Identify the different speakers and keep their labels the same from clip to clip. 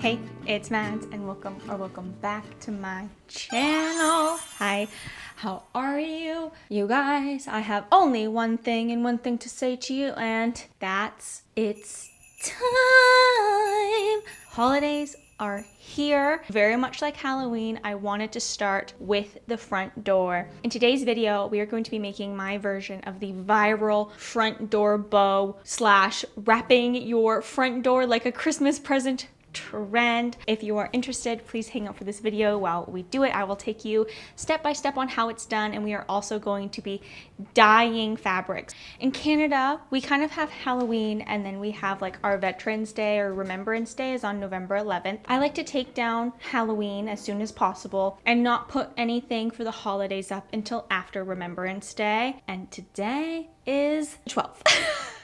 Speaker 1: Hey, it's Mads and welcome back to my channel. Hi, how are you? You guys, I have only one thing to say to you, and that's it's time. Holidays are here. Very much like Halloween, I wanted to start with the front door. In today's video, we are going to be making my version of the viral front door bow slash wrapping your front door like a Christmas present trend. If you are interested, please hang out for this video while we do it. I will take you step by step on how it's done, and we are also going to be dyeing fabrics. In Canada, we kind of have Halloween, and then we have like our Veterans Day or Remembrance Day is on November 11th. I like to take down Halloween as soon as possible and not put anything for the holidays up until after Remembrance Day, and today is 12th.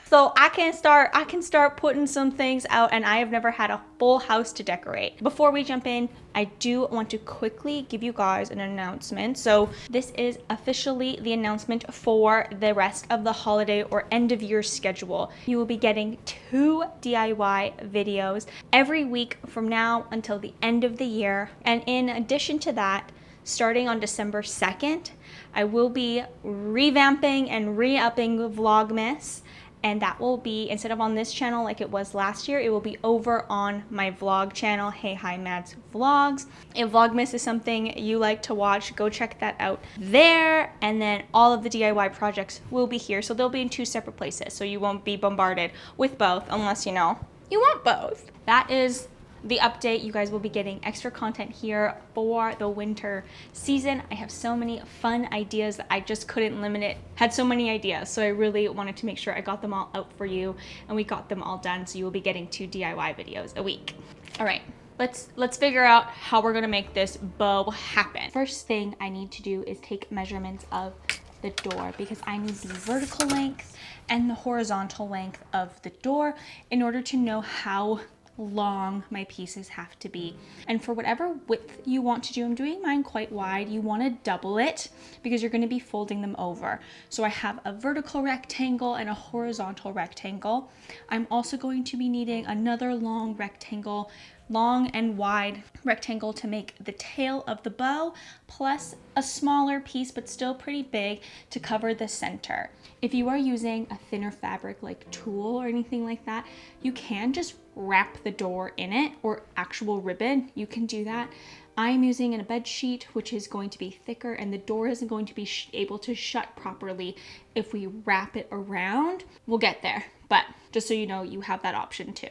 Speaker 1: So I can start putting some things out, and I have never had a full house to decorate. Before we jump in, I do want to quickly give you guys an announcement. So this is officially the announcement for the rest of the holiday or end of year schedule. You will be getting 2 DIY videos every week from now until the end of the year. And in addition to that, starting on December 2nd, I will be revamping and re-upping Vlogmas. And that will be, instead of on this channel like it was last year, it will be over on my vlog channel, heyhimads vlogs. If Vlogmas is something you like to watch, go check that out there. And then all of the DIY projects will be here. So they'll be in 2 separate places. So you won't be bombarded with both unless you know you want both. That is the update. You guys will be getting extra content here for the winter season. I have so many fun ideas that I just couldn't limit it. Had so many ideas, so I really wanted to make sure I got them all out for you, and we got them all done, so you will be getting 2 DIY videos a week. All right, let's figure out how we're gonna make this bow happen. First thing I need to do is take measurements of the door, because I need the vertical length and the horizontal length of the door in order to know how long my pieces have to be. And for whatever width you want to do, I'm doing mine quite wide. You want to double it because you're going to be folding them over. So I have a vertical rectangle and a horizontal rectangle. I'm also going to be needing another long rectangle, long and wide rectangle to make the tail of the bow, plus a smaller piece but still pretty big to cover the center. If you are using a thinner fabric like tulle or anything like that, you can just wrap the door in it, or actual ribbon, you can do that. I'm using a bed sheet, which is going to be thicker, and the door isn't going to be able to shut properly if we wrap it around. We'll get there, but just so you know, you have that option too.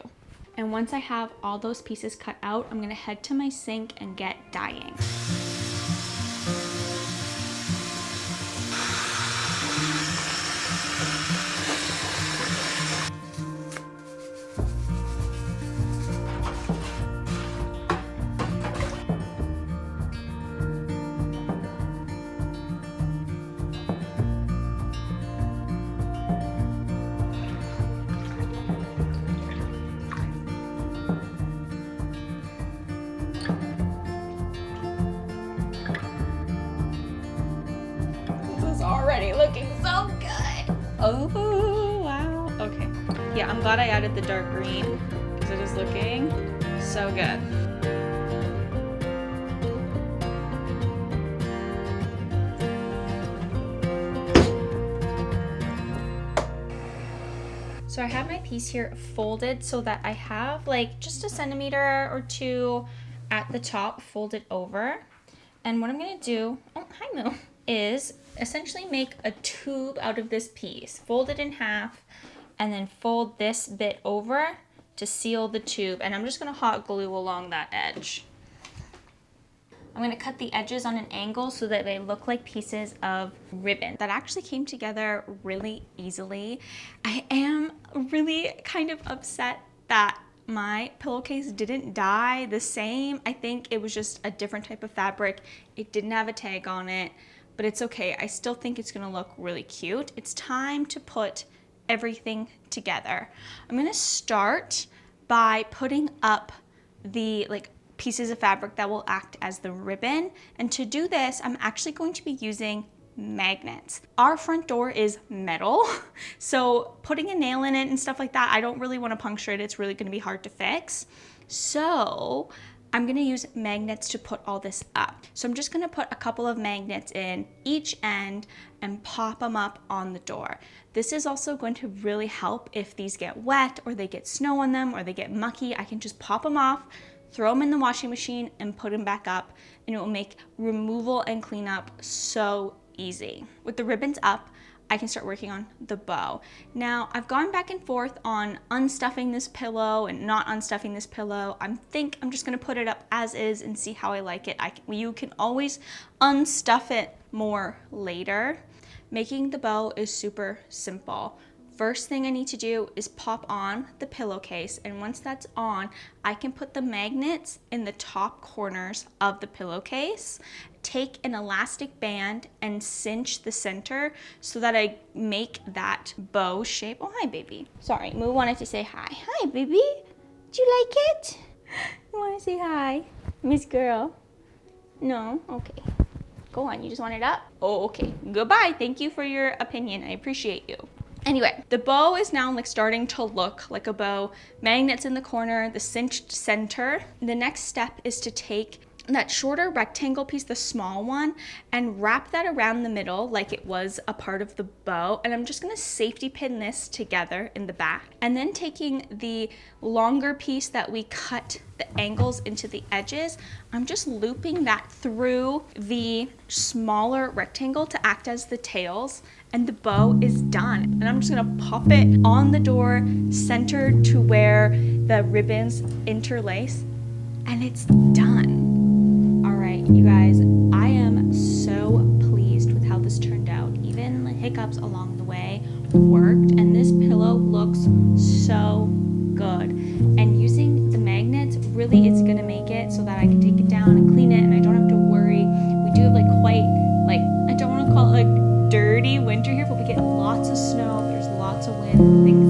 Speaker 1: And once I have all those pieces cut out, I'm gonna head to my sink and get dyeing. Already looking so good. Oh, wow. Okay. Yeah, I'm glad I added the dark green because it is looking so good. So I have my piece here folded so that I have like just 1 centimeter or 2 at the top folded over. And what I'm gonna do, oh, hi Moo, is essentially make a tube out of this piece, fold it in half, and then fold this bit over to seal the tube. And I'm just gonna hot glue along that edge. I'm gonna cut the edges on an angle so that they look like pieces of ribbon. That actually came together really easily. I am really kind of upset that my pillowcase didn't dye the same. I think it was just a different type of fabric. It didn't have a tag on it, but it's okay. I still think it's gonna look really cute. It's time to put everything together. I'm gonna start by putting up the pieces of fabric that will act as the ribbon. And to do this, I'm actually going to be using magnets. Our front door is metal, so putting a nail in it and stuff like that, I don't really want to puncture it. It's really going to be hard to fix. So I'm gonna use magnets to put all this up. So I'm just gonna put a couple of magnets in each end and pop them up on the door. This is also going to really help if these get wet or they get snow on them or they get mucky. I can just pop them off, throw them in the washing machine and put them back up, and it will make removal and cleanup so easy. With the ribbons up, I can start working on the bow. Now, I've gone back and forth on unstuffing this pillow and not unstuffing this pillow. I think I'm just gonna put it up as is and see how I like it. You can always unstuff it more later. Making the bow is super simple. First thing I need to do is pop on the pillowcase, and once that's on, I can put the magnets in the top corners of the pillowcase, take an elastic band and cinch the center so that I make that bow shape. Oh, hi, baby. Sorry, Moo wanted to say hi. Hi, baby. Do you like it? You want to say hi, Miss Girl? No? Okay. Go on, you just want it up? Oh, okay. Goodbye. Thank you for your opinion. I appreciate you. Anyway, the bow is now like starting to look like a bow. Magnets in the corner, the cinched center. The next step is to take that shorter rectangle piece, the small one, and wrap that around the middle like it was a part of the bow. And I'm just gonna safety pin this together in the back. And then taking the longer piece that we cut the angles into the edges, I'm just looping that through the smaller rectangle to act as the tails, and the bow is done. And I'm just gonna pop it on the door, centered to where the ribbons interlace, and it's done. All right, you guys, I am so pleased with how this turned out. Even the hiccups along the way worked, and this pillow looks so good. And using the magnets really is gonna make it so that I can take it down and clean it, and I don't have to worry. We do have like quite, like, I don't wanna call it like dirty winter here, but we get lots of snow, there's lots of wind, things